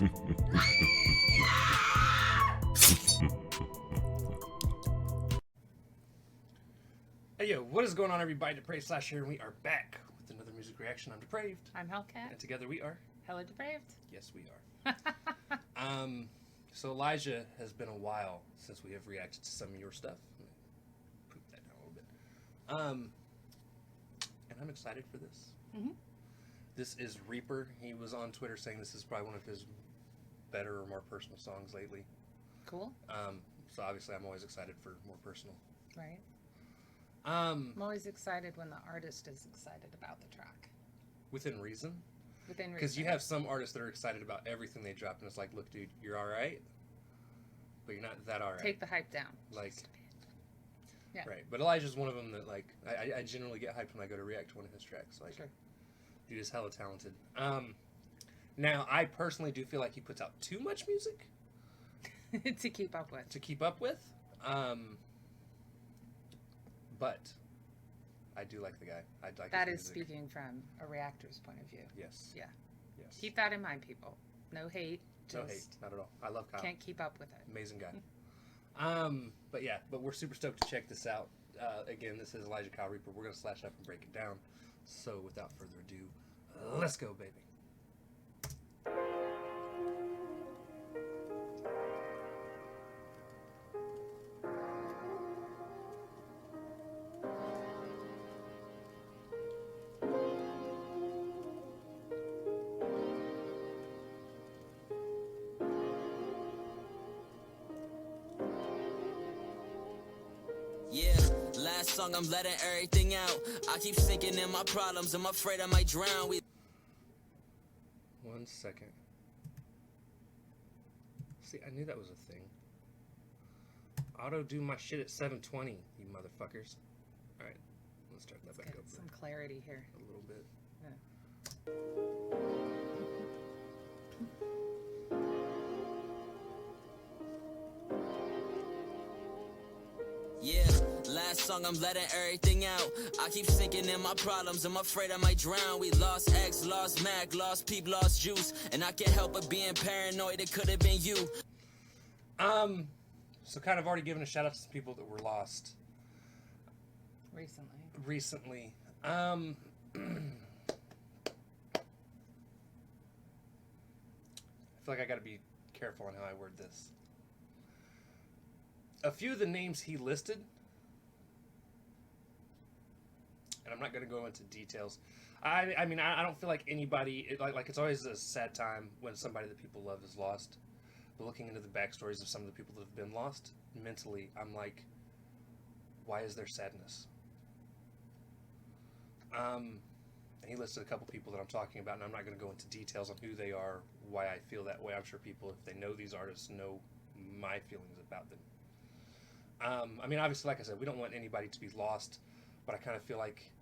Hey yo, what is going on everybody? Depraved Slash here, and we are back with another music reaction. I'm Depraved. I'm Hellcat. And together we are... HellaDepraved. Yes, we are. So Elijah, has been a while since we have reacted to some of your stuff. Poop that down a little bit. And I'm excited for this. Mm-hmm. This is Reaper. He was on Twitter saying this is probably one of his better or more personal songs lately. Cool. So obviously I'm always excited for more personal. Right. I'm always excited when the artist is excited about the track. Within reason. Within reason. Because you have some artists that are excited about everything they drop, and it's like, look, dude, you're all right, but you're not that all right. Take the hype down. Like, yeah. Right. But Elijah's one of them that, like, I generally get hyped when I go to react to one of his tracks. Like, sure. Dude is hella talented. Now, I personally do feel like he puts out too much music. To keep up with. But I do like the guy. I like that his is music. Speaking from a reactor's point of view. Yes. Yeah. Yes. Keep that in mind, people. No hate. No hate. Not at all. I love Kyle. Can't keep up with it. Amazing guy. But we're super stoked to check this out. Again, this is Elijah Kyle Reaper. We're going to slash up and break it down. So without further ado, let's go, baby. Yeah, last song I'm letting everything out. I keep sinking in my problems, I'm afraid I might drown. 1 second. See, I knew that was a thing. Auto do my shit at 720, you motherfuckers. Alright, let's start that back up. Some clarity here. A little bit. Yeah, last song I'm letting everything out. I keep sinking in my problems, I'm afraid I might drown. We lost X, lost Mac, lost Peep, lost Juice, and I can't help but being paranoid, it could have been you. So kind of already given a shout out to some people that were lost Recently. I feel like I gotta be careful on how I word this. A few of the names he listed, and I'm not going to go into details. I mean, I don't feel like anybody, like it's always a sad time when somebody that people love is lost. But looking into the backstories of some of the people that have been lost, mentally, I'm like, why is there sadness? And he listed a couple people that I'm talking about, and I'm not going to go into details on who they are, why I feel that way. I'm sure people, if they know these artists, know my feelings about them. I mean, obviously, like I said, we don't want anybody to be lost, but I kind of feel like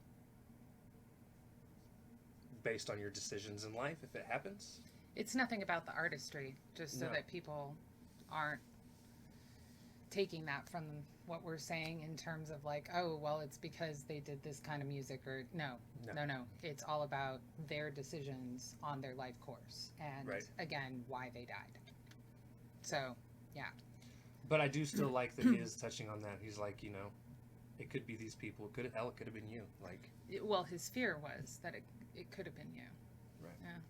based on your decisions in life, if it happens. It's nothing about the artistry, just so that people aren't taking that from what we're saying in terms of like, oh, well, it's because they did this kind of music, or no. It's all about their decisions on their life course, and again, why they died. So, yeah. But I do still like that he is touching on that. He's like, you know, it could be these people. It could have been you. Like, well, his fear was that it could have been you. Right. Yeah.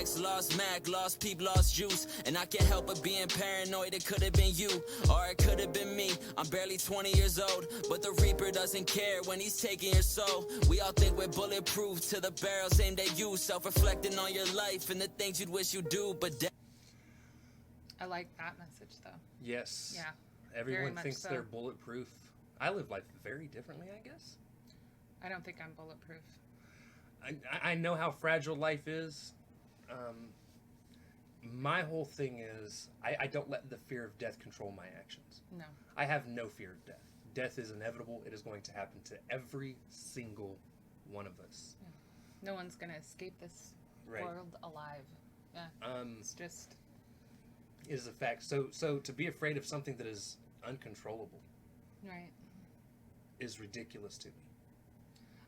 X, lost Mac, lost Peep, lost Juice, and I can't help but being paranoid, it could have been you, or it could have been me. I'm barely 20 years old, but the Reaper doesn't care when he's taking your soul. We all think we're bulletproof to the barrels aimed at you, self-reflecting on your life and the things you'd wish you do, but I like that message, though. yes. Yeah. Everyone thinks they're bulletproof. I live life very differently, I guess. I don't think I'm bulletproof. I know how fragile life is. My whole thing is I don't let the fear of death control my actions. No. I have no fear of death. Death is inevitable. It is going to happen to every single one of us. Yeah. No one's going to escape this world alive. Yeah. It's just... It is a fact. So to be afraid of something that is uncontrollable is ridiculous to me.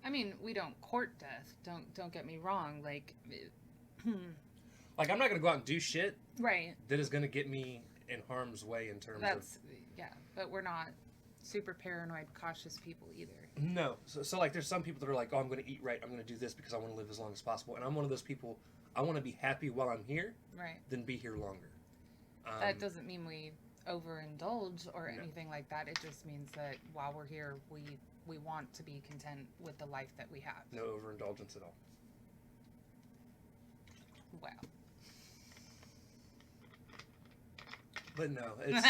I mean, we don't court death. Don't get me wrong. Like, Like, I'm not going to go out and do shit Right. that is going to get me in harm's way in terms That's, yeah. But we're not super paranoid, cautious people either. No. So, like, there's some people that are like, oh, I'm going to eat right. I'm going to do this because I want to live as long as possible. And I'm one of those people, I want to be happy while I'm here Right. than be here longer. That doesn't mean we overindulge or No. anything like that. It just means that while we're here, we want to be content with the life that we have. No overindulgence at all. Wow. But no, it's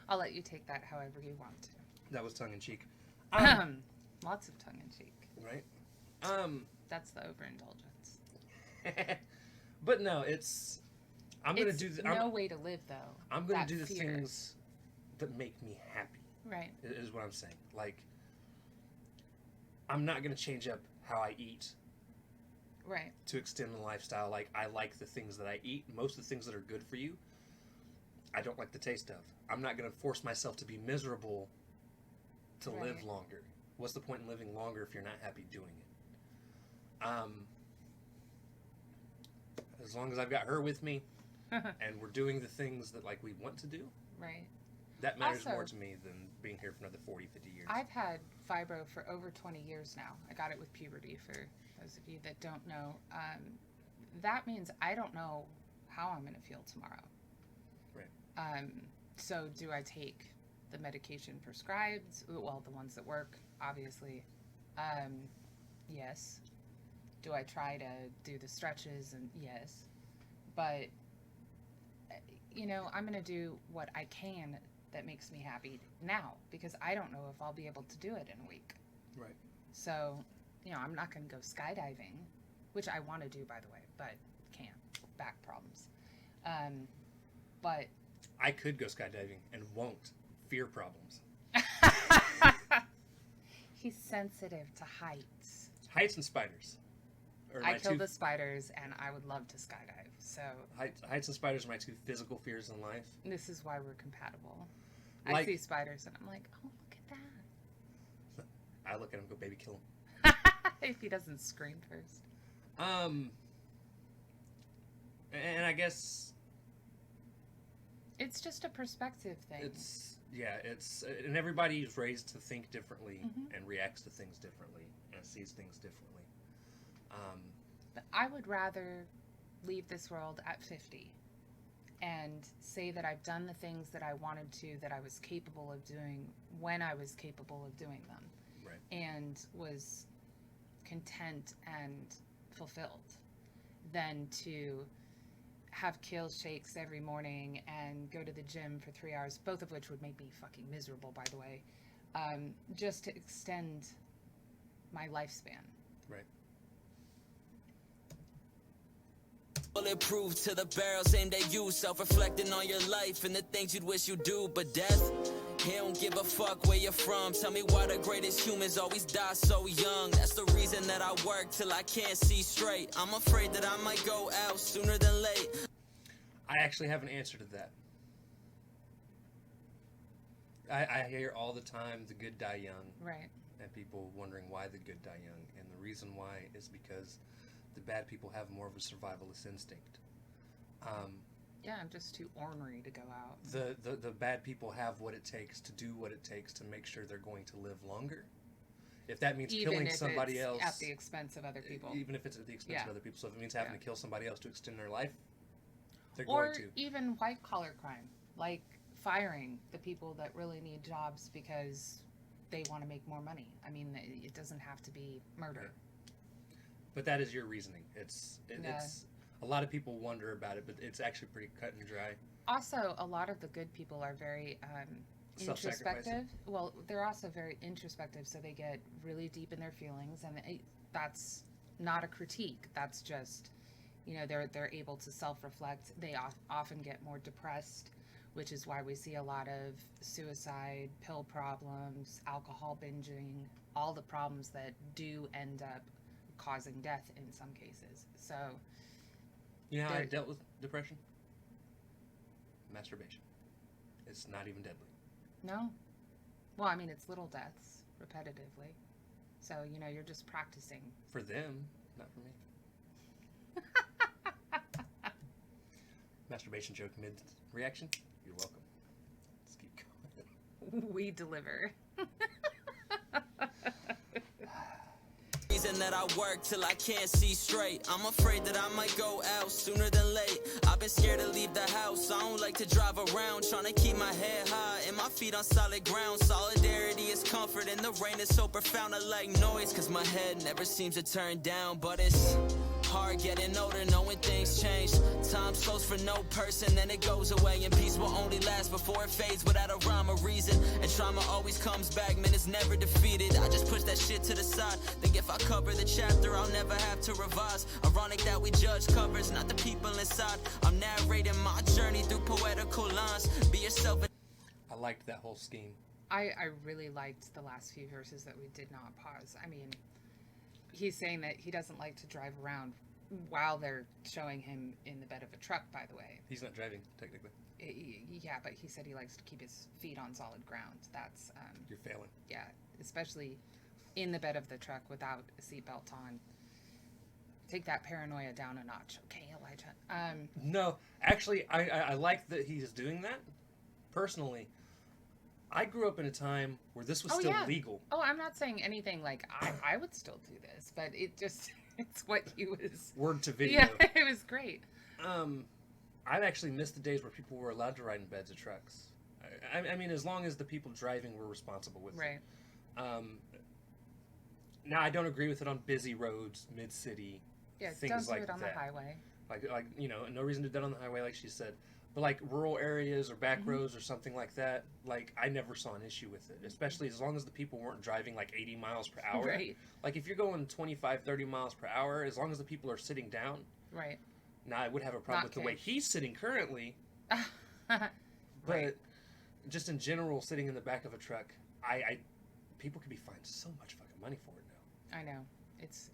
I'll let you take that however you want to. that was tongue-in-cheek. Lots of tongue in cheek. Right? That's the overindulgence. But no, it's... I'm going to do... no way to live, though. I'm going that to do the fear. things that make me happy. Right. Is what I'm saying. Like, I'm not going to change up how I eat Right. to extend the lifestyle. Like, I like the things that I eat. Most of the things that are good for you, I don't like the taste of. I'm not going to force myself to be miserable to live Right. longer. What's the point in living longer if you're not happy doing it? As long as I've got her with me and we're doing the things that, like, we want to do, Right. that matters Also, more to me than being here for another 40, 50 years. I've had fibro for over 20 years now. I got it with puberty, for those of you that don't know. That means I don't know how I'm going to feel tomorrow. Right. So do I take the medication prescribed? Well, the ones that work, obviously. Yes. Do I try to do the stretches? And yes. But, you know, I'm going to do what I can that makes me happy now, because I don't know if I'll be able to do it in a week. Right. So, you know, I'm not going to go skydiving, which I want to do, by the way, but can't. Back problems. But I could go skydiving and won't. Fear problems. he's sensitive to heights. Heights and spiders. I kill the spiders, and I would love to skydive. So heights and spiders are my two physical fears in life. this is why we're compatible. Like- I see spiders, and I'm like, oh, look at that. I look at him and go, baby, kill him. If he doesn't scream first. And I guess It's just a perspective thing. it's and everybody's raised to think differently Mhm. and reacts to things differently and sees things differently. But I would rather leave this world at 50 and say that I've done the things that I wanted to, that I was capable of doing when I was capable of doing them. Right. And was content and fulfilled, than to have kale shakes every morning and go to the gym for 3 hours, both of which would make me fucking miserable, by the way, just to extend my lifespan. Right. Bulletproof to the barrels aimed at you, self-reflecting on your life and the things you'd wish you do. But death, he don't give a fuck where you're from. Tell me why the greatest humans always die so young. That's the reason that I work till I can't see straight. I'm afraid that I might go out sooner than late. I actually have an answer to that. I hear all the time the good die young, Right. and people wondering why the good die young, and the reason why is because the bad people have more of a survivalist instinct. Yeah, I'm just too ornery to go out. The bad people have what it takes to do what it takes to make sure they're going to live longer. If that means Even killing if somebody it's else, at the expense of other people. even if it's at the expense Yeah. of other people, so if it means having Yeah. to kill somebody else to extend their life, they're Or going to. even white collar crime, like firing the people that really need jobs because they want to make more money. I mean, it doesn't have to be murder. But that is your reasoning. It's Yeah. a lot of people wonder about it, but it's actually pretty cut and dry. Also, a lot of the good people are very Self-sacrificing. introspective. Well, they're also very introspective, so they get really deep in their feelings, and that's not a critique. That's just, you know, they're able to self-reflect. They often get more depressed, which is why we see a lot of suicide, pill problems, alcohol binging, all the problems that do end up causing death in some cases. So, You know how I dealt with depression? Masturbation. It's not even deadly. no. Well, I mean, it's little deaths repetitively. So, you know, you're just practicing. For them, not for me. Masturbation joke mid-reaction? You're welcome. Let's keep going. We deliver. Reason that I work till I can't see straight. I'm afraid that I might go out sooner than late. I've been scared to leave the house. I don't like to drive around, trying to keep my head high and my feet on solid ground. Solidarity is comfort and the rain is so profound. I like noise cause my head never seems to turn down. But it's hard getting older, knowing things change. Time slows for no person, then it goes away. And peace will only last before it fades without a rhyme or reason. And trauma always comes back, man, it's never defeated. I just push that shit to the side. Think if I cover the chapter, I'll never have to revise. Ironic that we judge covers, not the people inside. I'm narrating my journey through poetical lines. Be yourself. I liked that whole scheme. I really liked the last few verses that we did not pause. I mean, he's saying that he doesn't like to drive around while they're showing him in the bed of a truck, by the way. He's not driving, technically. Yeah, but he said he likes to keep his feet on solid ground. That's, You're failing. yeah, especially in the bed of the truck without a seatbelt on. Take that paranoia down a notch. Okay, Elijah. No, actually, I like that he's doing that. Personally, I grew up in a time where this was still legal. Oh, I'm not saying anything like I would still do this, but it just, it's what he was. Word to video. Yeah, it was great. I've actually missed the days where people were allowed to ride in beds of trucks. I mean, as long as the people driving were responsible with Right. it. Now, I don't agree with it on busy roads, mid-city, Yeah, things don't do like it on that. the highway. Like you know, no reason to do that on the highway, like she said. But like rural areas or back roads or something like that, like I never saw an issue with it, especially as long as the people weren't driving like 80 miles per hour. Right. Like if you're going 25, 30 miles per hour, as long as the people are sitting down. Right. Now, I would have a problem Not with the way he's sitting currently, Right. but just in general, sitting in the back of a truck, people could be fined so much fucking money for it now. I know. It's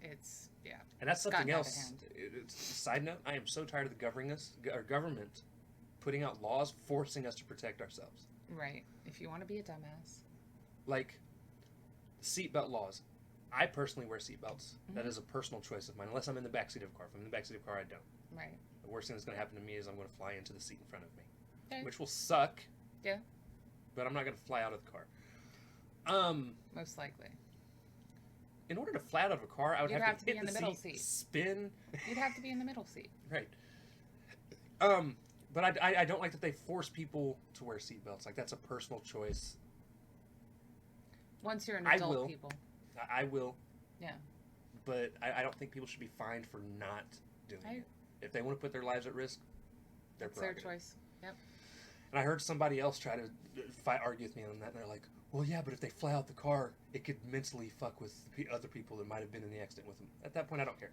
yeah. And that's something gotten out of else. hand. Side note, I am so tired of the government putting out laws forcing us to protect ourselves. Right. If you want to be a dumbass. Like, seatbelt laws. I personally wear seatbelts. That is a personal choice of mine, unless I'm in the backseat of a car. If I'm in the backseat of a car, I don't. Right. The worst thing that's going to happen to me is I'm going to fly into the seat in front of me, Okay. which will suck. Yeah. But I'm not going to fly out of the car. Most likely. In order to fly out of a car, I would You'd have to be hit in the the middle seat, seat. spin. You'd have to be in the middle seat. Right. But I don't like that they force people to wear seatbelts. Like, that's a personal choice. Once you're an I adult, will. people. I will. Yeah. But I don't think people should be fined for not doing I- it. If they want to put their lives at risk, It's their choice. Yep. And I heard somebody else try to argue with me on that, and they're like, well, yeah, but if they fly out the car, it could mentally fuck with other people that might have been in the accident with them. At that point, I don't care.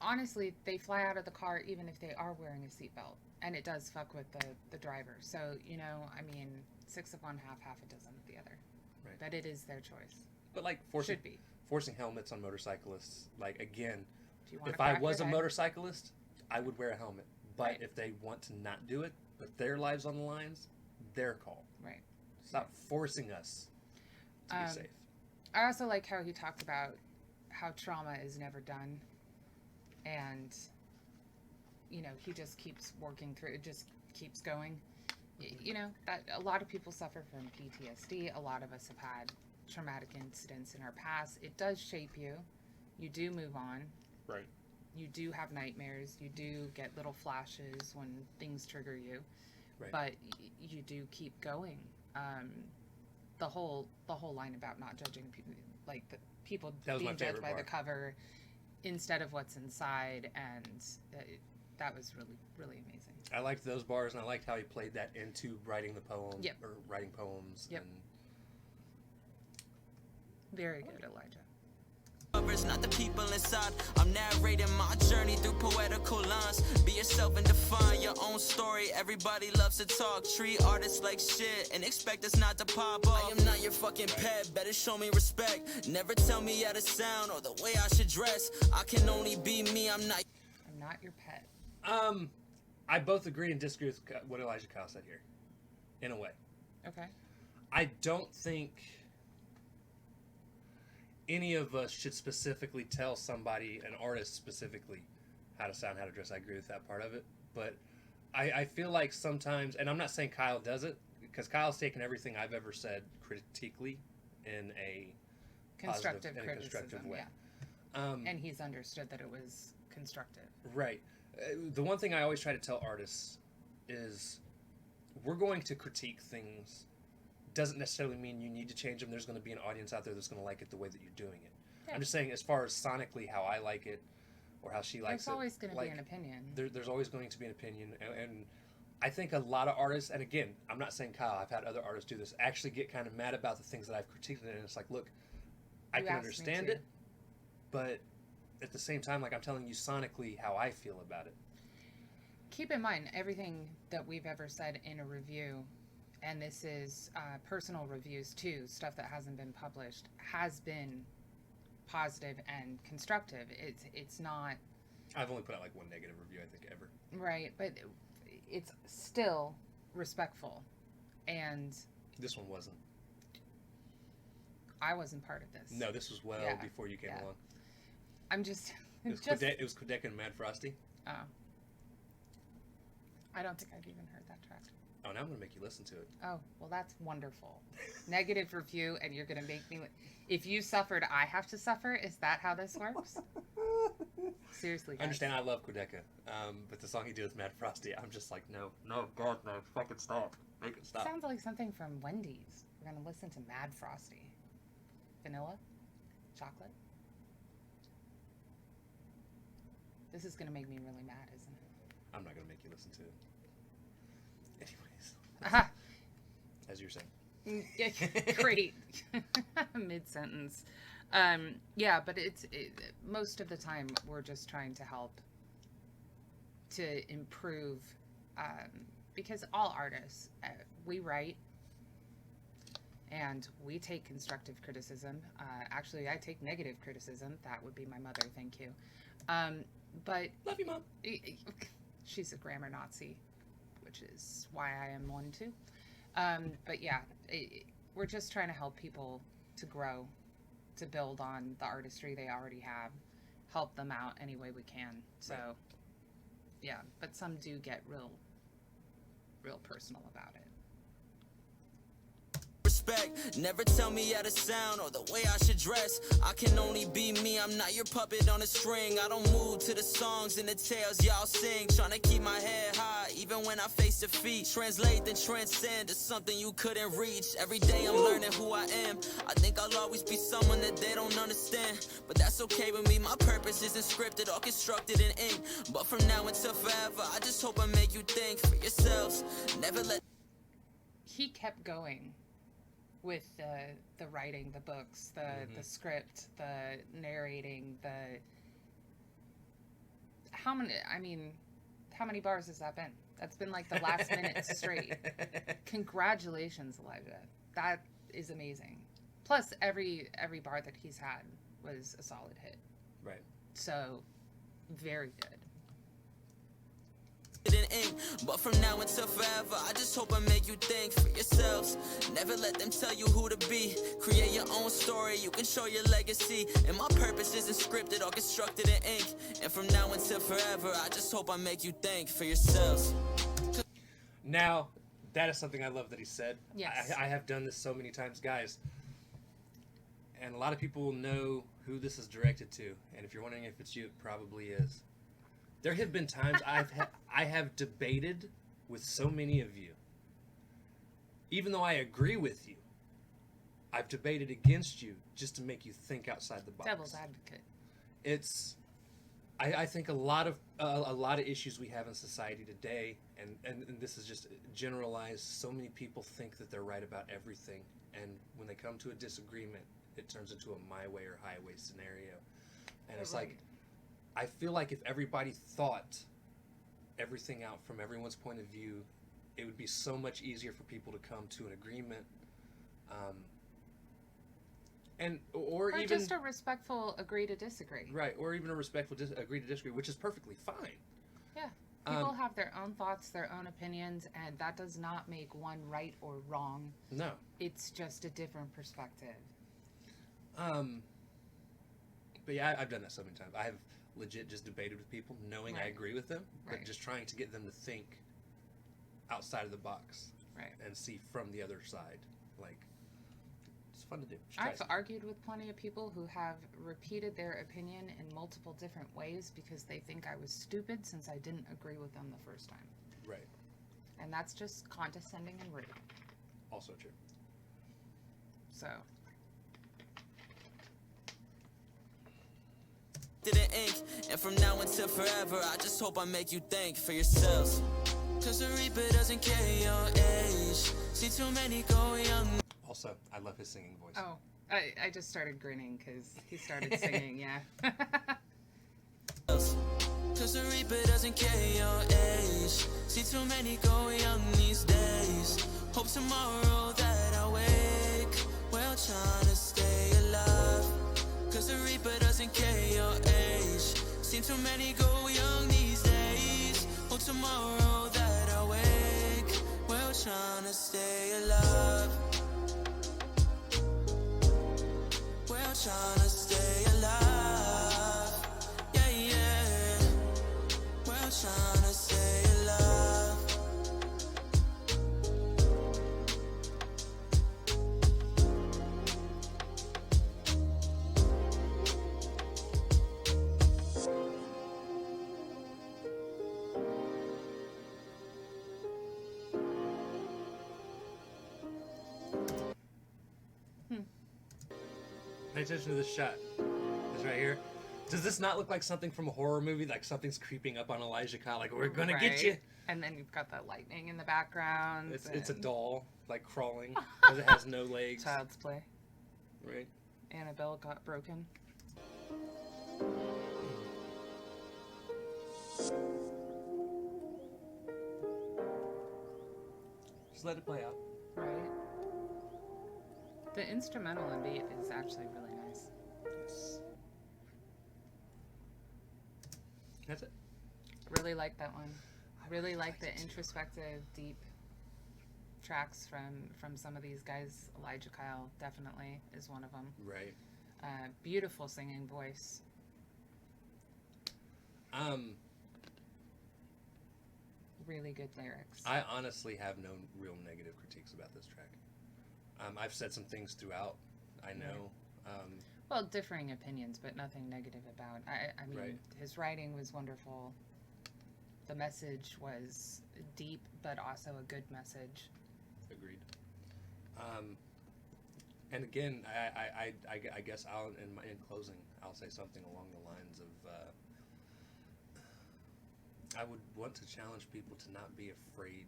Honestly, they fly out of the car even if they are wearing a seatbelt, and it does fuck with the driver. So, you know, I mean, 6 of one, half a dozen of the other. Right. But it is their choice. But, like, Should be. forcing helmets on motorcyclists, like, again, Do you want if to I crack was a your head? motorcyclist, I would wear a helmet. But Right. if they want to not do it, put their lives on the lines, their call. Right. Stop forcing us to be safe. I also like how he talked about how trauma is never done, and you know, he just keeps working through it, just keeps going. You know, that a lot of people suffer from PTSD. A lot of us have had traumatic incidents in our past. It does shape you. You do move on. Right. You do have nightmares. You do get little flashes when things trigger you. Right. But you do keep going. The whole line about not judging people, like the people That was my being judged favorite by the part. cover instead of what's inside, and that was really, really amazing. I liked those bars, and I liked how he played that into writing the poem, Yep. or writing poems. Yep. And Very good, Elijah. Covers, not the people inside. I'm narrating my journey through poetical lines. Be yourself and define your own story. Everybody loves to talk, treat artists like shit, and expect us not to pop off. I am not your fucking pet, better show me respect. Never tell me how to sound or the way I should dress. I can only be me, I'm not your pet. I both agree and disagree with what Elijah Kyle said here, in a way. Okay. I don't think any of us should specifically tell somebody, an artist specifically, how to sound, how to dress. I agree with that part of it. But I feel like sometimes, and I'm not saying Kyle does it, because Kyle's taken everything I've ever said critically in a Constructive positive, in a constructive way. Yeah. And he's understood that it was constructive. Right. The one thing I always try to tell artists is we're going to critique things. Doesn't necessarily mean you need to change them. There's going to be an audience out there that's going to like it the way that you're doing it. Yeah. I'm just saying, as far as sonically how I like it, or how she likes it. There's always going to be an opinion. There's always going to be an opinion. And I think a lot of artists, and again, I'm not saying Kyle, I've had other artists do this, actually get kind of mad about the things that I've critiqued, and it's like, look, I can understand it, but at the same time, like, I'm telling you sonically how I feel about it. Keep in mind, everything that we've ever said in a review, and this is personal reviews too, stuff that hasn't been published, has been positive and constructive. It's not... I've only put out like one negative review, I think, ever. Right, but it's still respectful. And... This one wasn't. I wasn't part of this. No, this was before you came along. I'm just... It was Quebec and Mad Frosty. Oh. I don't think I've even heard that track. Oh, now I'm going to make you listen to it. Oh, well, that's wonderful. Negative review, and you're going to make me... If you suffered, I have to suffer? Is that how this works? Seriously, guys. I understand I love Quedeca, but the song he did with Mad Frosty, I'm just like, no, God, no, fucking stop. Make it stop. Sounds like something from Wendy's. We're going to listen to Mad Frosty. Vanilla? Chocolate? This is going to make me really mad, isn't it? I'm not going to make you listen to it. Anyways. Aha. As you were saying. Great. Mid-sentence. Yeah, but most of the time we're just trying to help to improve, because all artists, we write and we take constructive criticism. Actually, I take negative criticism. That would be my mother, thank you. But love you, Mom. She's a grammar Nazi, which is why I am one too. But yeah, we're just trying to help people to grow, to build on the artistry they already have, help them out any way we can. So, right. Yeah, but some do get real personal about it. Respect, never tell me how to sound or the way I should dress. I can only be me, I'm not your puppet on a string. I don't move to the songs and the tales y'all sing. Trying to keep my head high, even when I face defeat. Translate then transcend to something you couldn't reach. Every day I'm learning who I am. I think I'll always be someone that they don't understand, but that's okay with me. My purpose isn't scripted or constructed in ink, but from now until forever, I just hope I make you think for yourselves. Never let... He kept going with the writing, the books, the script, the narrating, how many bars has that been? That's been like the last minute straight. Congratulations, Elijah. That is amazing. Plus, every bar that he's had was a solid hit. Right. So, very good. In ink, but from now until forever, I just hope I make you think for yourselves. Never let them tell you who to be. Create your own story, you can show your legacy. And my purpose isn't scripted or constructed in ink. And from now until forever, I just hope I make you think for yourselves. Now, that is something I love that he said. Yes. I have done this so many times, guys. And a lot of people will know who this is directed to. And if you're wondering if it's you, it probably is. There have been times I have debated with so many of you. Even though I agree with you, I've debated against you just to make you think outside the box. Devil's advocate. It's, I think a lot of issues we have in society today, and this is just generalized. So many people think that they're right about everything, and when they come to a disagreement, it turns into a my way or highway scenario, and it's like, I feel like if everybody thought everything out from everyone's point of view, it would be so much easier for people to come to an agreement, or even just a respectful agree to disagree. Right, or even a respectful agree to disagree, which is perfectly fine. Yeah, people have their own thoughts, their own opinions, and that does not make one right or wrong. No, it's just a different perspective. But yeah, I've done that so many times. I have legit just debated with people knowing I agree with them, but just trying to get them to think outside of the box, Right. and see from the other side. Like, it's fun to do. Just try I've it. argued with plenty of people who have repeated their opinion in multiple different ways because they think I was stupid since I didn't agree with them the first time. Right. And that's just condescending and rude. Also true. So, To the ink, and from now until forever, I just hope I make you think for yourselves. Cause the Reaper doesn't care your age. See too many go young. Also, I love his singing voice. oh, I just started grinning because he started singing, yeah. Cause the Reaper doesn't care your age. See too many go young these days. Hope tomorrow that I wake well trying to stay alive. Cause the Reaper doesn't care your age. See too many go young these days. Hope tomorrow that I wake well trying to stay alive. Well trying to stay alive. Yeah, yeah. Well trying to stay alive. Pay attention to this shot. This right here. Does this not look like something from a horror movie? Like something's creeping up on Elijah Kyle. Like, we're gonna get Right. you. And then you've got the lightning in the background. It's a and doll, like crawling, because it has no legs. Child's Play. Right. Annabelle got broken. Just let it play out. Right. The instrumental and beat is actually really nice. Yes. That's it. Really like that one. Really like the introspective, deep tracks from some of these guys. Elijah Kyle definitely is one of them. Right. Beautiful singing voice. Really good lyrics. I honestly have no real negative critiques about this track. I've said some things throughout. I know. Well, differing opinions, but nothing negative about. I mean, Right. his writing was wonderful. The message was deep, but also a good message. Agreed. And again, I guess in closing, I'll say something along the lines of I would want to challenge people to not be afraid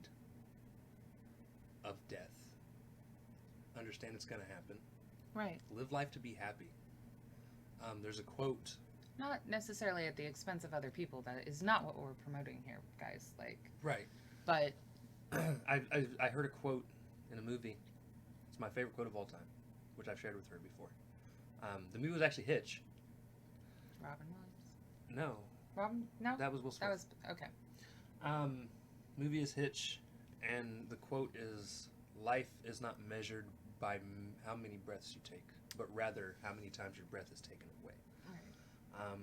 of death. Understand it's going to happen. Right. Live life to be happy. There's a quote. Not necessarily at the expense of other people. That is not what we're promoting here, guys. Like, Right. but I heard a quote in a movie. It's my favorite quote of all time, which I've shared with her before. The movie was actually Hitch. Robin Williams. No, Robin? No. that was Will Smith. That was okay. Movie is Hitch, and the quote is, "Life is not measured by how many breaths you take, but rather how many times your breath is taken away." Right.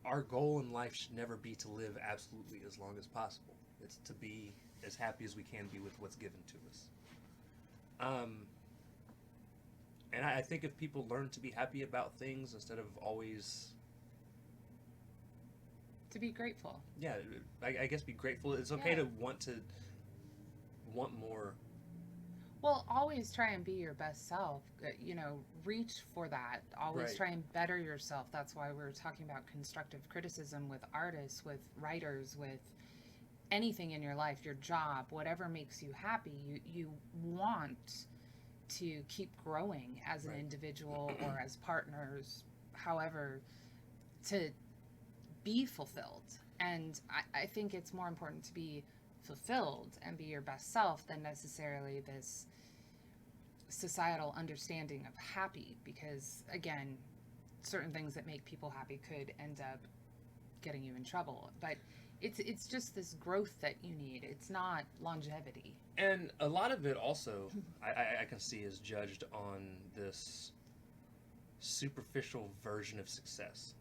Our goal in life should never be to live absolutely as long as possible. It's to be as happy as we can be with what's given to us. And I think if people learn to be happy about things instead of always, To be grateful. yeah, I guess be grateful. It's okay Yeah. to want more. Well, always try and be your best self. Reach for that. Always Right. try and better yourself. That's why we're talking about constructive criticism with artists, with writers, with anything in your life, your job, whatever makes you happy. You want to keep growing as an Right. individual or as partners, however, to be fulfilled. And I think it's more important to be fulfilled and be your best self than necessarily this societal understanding of happy, because again, certain things that make people happy could end up getting you in trouble. But it's just this growth that you need. It's not longevity. And a lot of it also, I can see, is judged on this superficial version of success.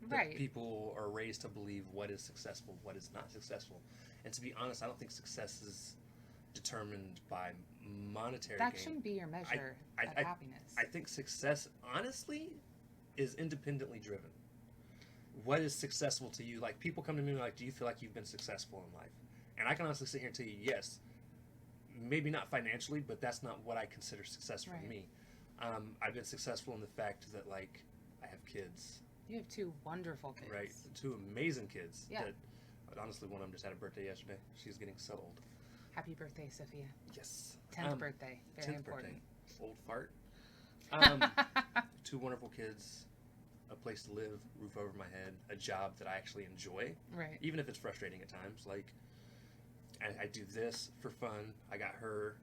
That Right. people are raised to believe what is successful, what is not successful. And to be honest, I don't think success is determined by monetary That gain. shouldn't be your measure of happiness. I think success, honestly, is independently driven. What is successful to you? Like, people come to me and like, do you feel like you've been successful in life? And I can honestly sit here and tell you, yes. Maybe not financially, but that's not what I consider success for Right. me. I've been successful in the fact that, like, I have kids. You have 2 wonderful kids. Right. 2 amazing kids. Yeah. That, honestly, one of them just had a birthday yesterday. She's getting so old. Happy birthday, Sophia. Yes. 10th birthday. Very 10th important. birthday. Old fart. 2 wonderful kids, a place to live, roof over my head, a job that I actually enjoy, Right. even if it's frustrating at times. Like, I do this for fun. I got her.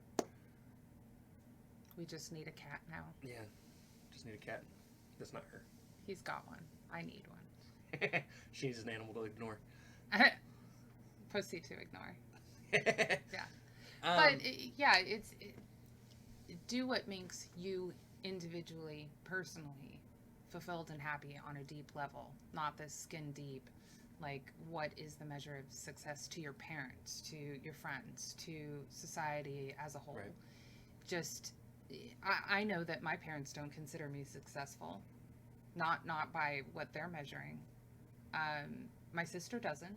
We just need a cat now. Yeah, just need a cat. That's not her. He's got one. I need one. She needs an animal to ignore. Pussy to ignore. Yeah. Um, Do what makes you individually, personally fulfilled and happy on a deep level, not this skin deep. Like, what is the measure of success to your parents, to your friends, to society as a whole? Right. Just, I know that my parents don't consider me successful, not by what they're measuring. My sister doesn't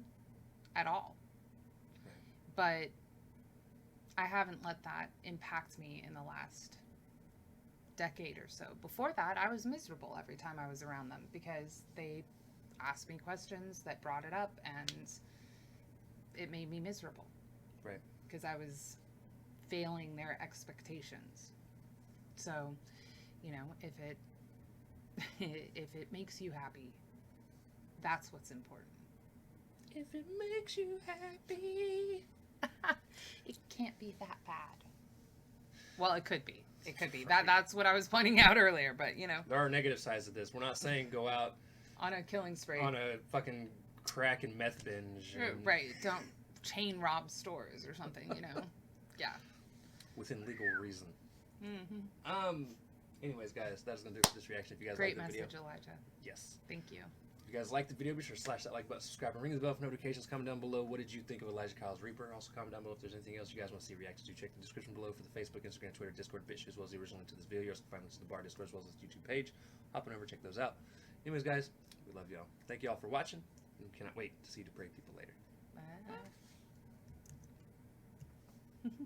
at all. Right. But I haven't let that impact me in the last decade or so. Before that, I was miserable every time I was around them because they asked me questions that brought it up, and it made me miserable. Right. Because I was failing their expectations. So, you know, if it makes you happy, that's what's important. If it makes you happy. It can't be that bad. Well, it could be. It could be. That's what I was pointing out earlier, but, you know. There are negative sides to this. We're not saying go out On a killing spree. on a fucking crack and meth binge. And Right. Don't chain rob stores or something, you know. Yeah. within legal reason. Mm-hmm. Anyways, guys, that's going to do it for this reaction. If you guys Great like the message, video. Elijah. Yes. Thank you. If you guys like the video, be sure to slash that like button, subscribe, and ring the bell for notifications. Comment down below, what did you think of Elijah Kyle's Reaper? Also comment down below if there's anything else you guys want to see reacted to. Check the description below for the Facebook, Instagram, Twitter, Discord, BitChute, as well as the original link to this video. You also find links to the bar Discord as well as the YouTube page. Hop on over, check those out. Anyways, guys, we love y'all. Thank y'all for watching, and we cannot wait to see you depraved people later. Bye.